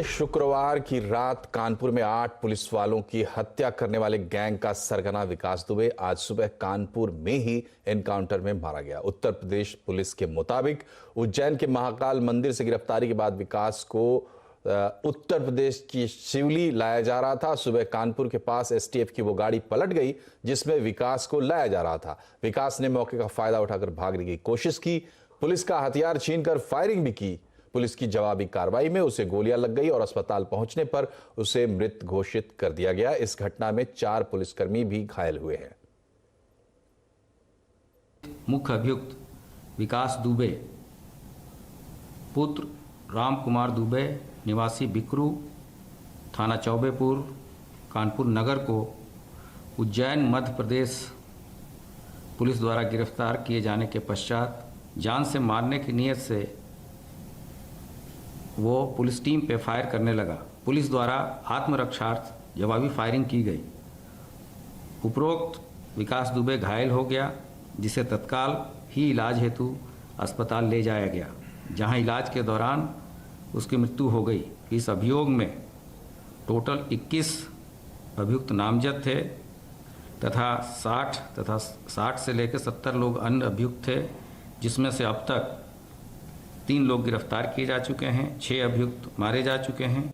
शुक्रवार की रात कानपुर में 8 पुलिस वालों की हत्या करने वाले गैंग का सरगना विकास दुबे आज सुबह कानपुर में ही एनकाउंटर में मारा गया। उत्तर प्रदेश पुलिस के मुताबिक उज्जैन के महाकाल मंदिर से गिरफ्तारी के बाद विकास को उत्तर प्रदेश की शिवली लाया जा रहा था। सुबह कानपुर के पास एसटीएफ की वो गाड़ी पलट गई जिसमें विकास को लाया जा रहा था। विकास ने मौके का फायदा उठाकर भागने की कोशिश की। पुलिस का हथियार छीनकर फायरिंग भी की। पुलिस की जवाबी कार्रवाई में उसे गोलियां लग गई और अस्पताल पहुंचने पर उसे मृत घोषित कर दिया गया। इस घटना में 4 पुलिसकर्मी भी घायल हुए हैं। मुख्य अभियुक्त विकास दुबे पुत्र राम कुमार दुबे निवासी बिकरू थाना चौबेपुर कानपुर नगर को उज्जैन मध्य प्रदेश पुलिस द्वारा गिरफ्तार किए जाने के पश्चात जान से मारने की नीयत से वो पुलिस टीम पे फायर करने लगा। पुलिस द्वारा आत्मरक्षार्थ जवाबी फायरिंग की गई। उपरोक्त विकास दुबे घायल हो गया, जिसे तत्काल ही इलाज हेतु अस्पताल ले जाया गया, जहां इलाज के दौरान उसकी मृत्यु हो गई। इस अभियोग में टोटल 21 अभियुक्त नामजद थे तथा 60 से लेकर 70 लोग अन्य अभियुक्त थे, जिसमें से अब तक 3 लोग गिरफ्तार किए जा चुके हैं, 6 अभियुक्त मारे जा चुके हैं।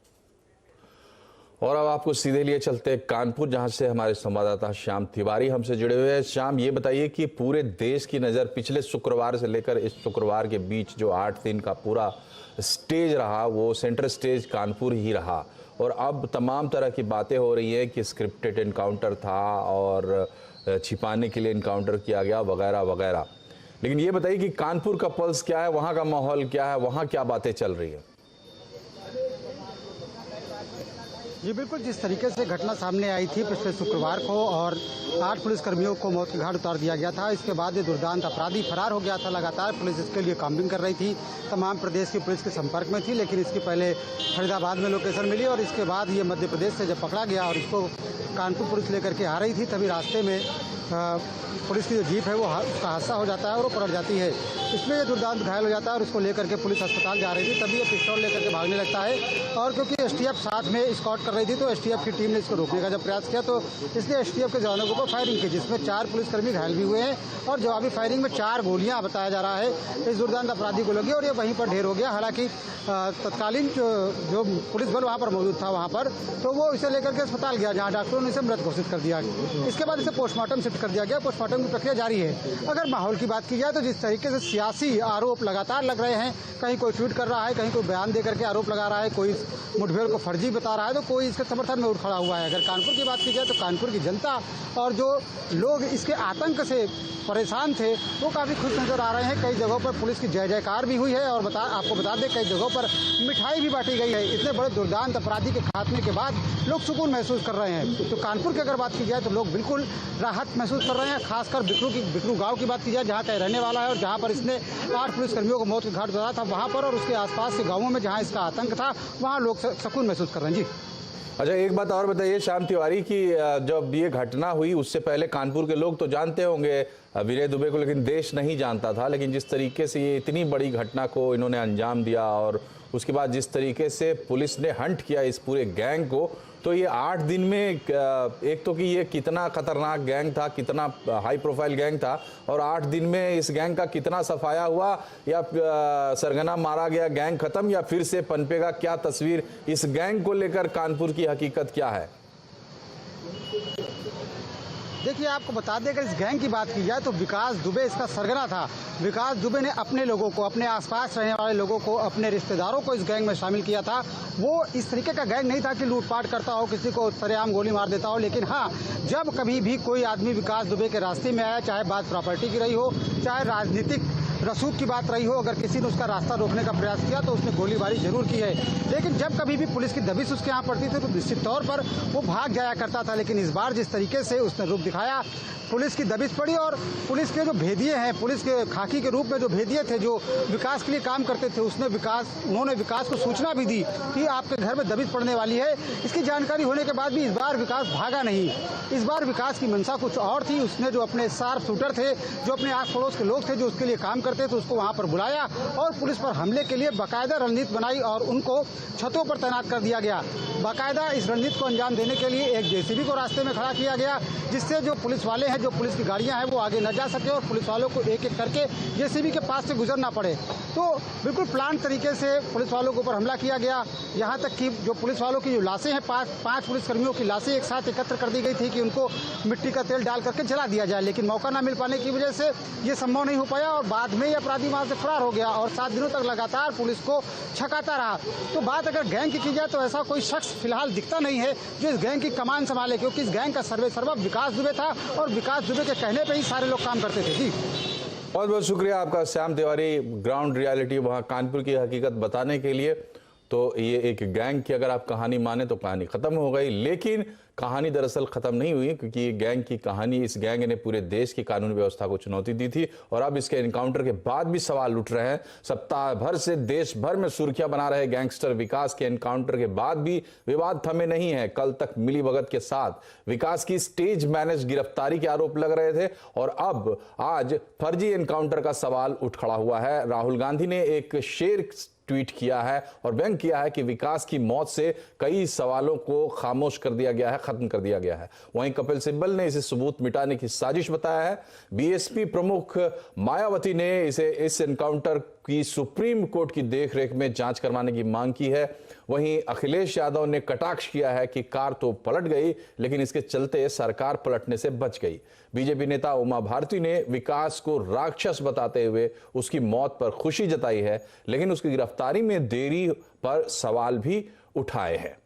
और अब आपको सीधे लिए चलते हैं कानपुर, जहां से हमारे संवाददाता श्याम तिवारी हमसे जुड़े हुए हैं। श्याम, ये बताइए कि पूरे देश की नज़र पिछले शुक्रवार से लेकर इस शुक्रवार के बीच जो 8 दिन का पूरा स्टेज रहा, वो सेंट्रल स्टेज कानपुर ही रहा और अब तमाम तरह की बातें हो रही हैं कि स्क्रिप्टेड एनकाउंटर था और छिपाने के लिए एनकाउंटर किया गया वगैरह वगैरह। लेकिन ये बताइए कि कानपुर का पल्स क्या है, वहां का माहौल क्या है, वहां क्या बातें चल रही है? जी बिल्कुल, जिस तरीके से घटना सामने आई थी पिछले शुक्रवार को और 8 पुलिसकर्मियों को मौत के घाट उतार दिया गया था, इसके बाद ये दुर्दांत अपराधी फरार हो गया था। लगातार पुलिस इसके लिए काम्बिंग कर रही थी, तमाम प्रदेश की पुलिस के संपर्क में थी, लेकिन इसकी पहले फरीदाबाद में लोकेशन मिली और इसके बाद ये मध्य प्रदेश से जब पकड़ा गया और इसको कानपुर पुलिस लेकर के आ रही थी, तभी रास्ते में पुलिस की जो जीप है वो उसका हादसा हो जाता है और वो पलट जाती है। इसमें ये दुर्दांत घायल हो जाता है और उसको लेकर के पुलिस अस्पताल जा रही थी, तभी ये पिस्तौल लेकर के भागने लगता है। और क्योंकि एसटीएफ साथ में स्कॉट कर रही थी, तो एसटीएफ की टीम ने इसको रोकने का जब प्रयास किया तो इसलिए एसटीएफ के जवानों के ऊपर फायरिंग की, जिसमें 4 पुलिसकर्मी घायल भी हुए हैं और जवाबी फायरिंग में 4 गोलियां बताया जा रहा है इस दुर्दांत अपराधी को लगी और ये वहीं पर ढेर हो गया। हालांकि तत्कालीन जो पुलिस बल वहाँ पर मौजूद था वहाँ पर, तो वो इसे लेकर के अस्पताल गया, जहाँ डॉक्टरों ने इसे मृत घोषित कर दिया। इसके बाद इसे पोस्टमार्टम शिफ्ट कर दिया गया। पोस्टमार्टम की प्रक्रिया जारी है। अगर माहौल की बात की जाए तो जिस तरीके से सियासी आरोप लगातार लग रहे हैं, कहीं कोई ट्वीट कर रहा है, कहीं कोई बयान देकर के आरोप लगा रहा है, कोई मुठभेड़ को फर्जी बता रहा है, तो कोई इसके समर्थन में उठ खड़ा हुआ है। अगर कानपुर की बात की जाए तो कानपुर की जनता और जो लोग इसके आतंक से परेशान थे वो काफ़ी खुश नजर आ रहे हैं। कई जगहों पर पुलिस की जय जयकार भी हुई है और आपको बता दें कई जगहों पर मिठाई भी बांटी गई है। इतने बड़े दुर्दांत अपराधी के खात्मे के बाद लोग सुकून महसूस कर रहे हैं। तो कानपुर की अगर बात की जाए तो लोग बिल्कुल राहत महसूस कर रहे हैं। खासकर बिकरू गांव की बात की जाए, जहां का रहने वाला है और जहां पर इसने 8 पुलिसकर्मियों को मौत के घाट उतारा था, वहां पर और उसके आसपास के गाँवों में जहाँ इसका आतंक था, वहाँ लोग सुकून महसूस कर रहे हैं। जी अच्छा, एक बात और बताइए श्याम तिवारी कि जब ये घटना हुई उससे पहले कानपुर के लोग तो जानते होंगे विनय दुबे को, लेकिन देश नहीं जानता था। लेकिन जिस तरीके से ये इतनी बड़ी घटना को इन्होंने अंजाम दिया और उसके बाद जिस तरीके से पुलिस ने हंट किया इस पूरे गैंग को, तो ये 8 दिन में एक तो कि ये कितना खतरनाक गैंग था, कितना हाई प्रोफाइल गैंग था और 8 दिन में इस गैंग का कितना सफाया हुआ, या सरगना मारा गया, गैंग खत्म, या फिर से पनपेगा? क्या तस्वीर इस गैंग को लेकर कानपुर की हकीकत क्या है? देखिए, आपको बता दें अगर इस गैंग की बात की जाए तो विकास दुबे इसका सरगना था। विकास दुबे ने अपने लोगों को, अपने आसपास रहने वाले लोगों को, अपने रिश्तेदारों को इस गैंग में शामिल किया था। वो इस तरीके का गैंग नहीं था कि लूटपाट करता हो, किसी को सरेआम गोली मार देता हो। लेकिन हाँ, जब कभी भी कोई आदमी विकास दुबे के रास्ते में आया, चाहे बात प्रॉपर्टी की रही हो, चाहे राजनीतिक रसूख की बात रही हो, अगर किसी ने उसका रास्ता रोकने का प्रयास किया तो उसने गोलीबारी जरूर की है। लेकिन जब कभी भी पुलिस की दबिश उसके यहाँ पड़ती थी तो निश्चित तौर पर वो भाग जाया करता था। लेकिन इस बार जिस तरीके से उसने रूप दिखाया, पुलिस की दबिश पड़ी और पुलिस के जो भेदिए हैं, पुलिस के खाकी के रूप में जो भेदिए थे जो विकास के लिए काम करते थे, उन्होंने विकास को सूचना भी दी कि आपके घर में दबिश पड़ने वाली है। इसकी जानकारी होने के बाद भी इस बार विकास भागा नहीं। इस बार विकास की मंशा कुछ और थी। उसने जो अपने शार्प शूटर थे, जो अपने आस पड़ोस के लोग थे जो उसके लिए काम करते थे, उसको वहां पर बुलाया और पुलिस पर हमले के लिए बाकायदा रणनीति बनाई और उनको छतों पर तैनात कर दिया गया। बाकायदा इस रणनीति को अंजाम देने के लिए एक जेसीबी को रास्ते में खड़ा किया गया, जिससे जो पुलिस वाले हैं, जो पुलिस की गाड़ियां हैं, वो आगे न जा सके और पुलिस वालों को एक एक करके जेसीबी के पास से गुजरना पड़े। तो बिल्कुल प्लान तरीके से पुलिस वालों के ऊपर हमला किया गया। यहाँ तक कि जो पुलिस वालों की जो लाशें हैं, पांच पुलिसकर्मियों की लाशें एक साथ एकत्र कर दी गई थी कि उनको मिट्टी का तेल डाल करके जला दिया जाए, लेकिन मौका न मिल पाने की वजह से ये संभव नहीं हो पाया और बाद में ये अपराधी वहां से फरार हो गया और 7 दिनों तक लगातार पुलिस को छकाता रहा। तो बात अगर गैंग की जाए तो ऐसा कोई शख्स फिलहाल दिखता नहीं है जो इस गैंग की कमान संभाले, क्योंकि इस गैंग का सर्वेसर्वा विकास दुबे था और विकास दुबे के कहने पर ही सारे लोग काम करते थे। जी बहुत बहुत शुक्रिया आपका श्याम तिवारी, ग्राउंड रियलिटी वहाँ कानपुर की हकीकत बताने के लिए। तो ये एक गैंग की अगर आप कहानी माने तो कहानी खत्म हो गई, लेकिन कहानी दरअसल खत्म नहीं हुई, क्योंकि ये गैंग की कहानी, इस गैंग ने पूरे देश की कानून व्यवस्था को चुनौती दी थी और अब इसके एनकाउंटर के बाद भी सवाल उठ रहे हैं। सप्ताह भर से देश भर में सुर्खियां बना रहे गैंगस्टर विकास के एनकाउंटर के बाद भी विवाद थमे नहीं है। कल तक मिलीभगत के साथ विकास की स्टेज मैनेज गिरफ्तारी के आरोप लग रहे थे और अब आज फर्जी एनकाउंटर का सवाल उठ खड़ा हुआ है। राहुल गांधी ने एक शेर ट्वीट किया है और व्यंग किया है कि विकास की मौत से कई सवालों को खामोश कर दिया गया है, खत्म कर दिया गया है। वहीं कपिल सिब्बल ने इसे सबूत मिटाने की साजिश बताया है। बीएसपी प्रमुख मायावती ने इसे इस एनकाउंटर की सुप्रीम कोर्ट की देखरेख में जांच करवाने की मांग की है। वहीं अखिलेश यादव ने कटाक्ष किया है कि कार तो पलट गई, लेकिन इसके चलते सरकार पलटने से बच गई। बीजेपी नेता उमा भारती ने विकास को राक्षस बताते हुए उसकी मौत पर खुशी जताई है, लेकिन उसकी गिरफ्तारी में देरी पर सवाल भी उठाए हैं।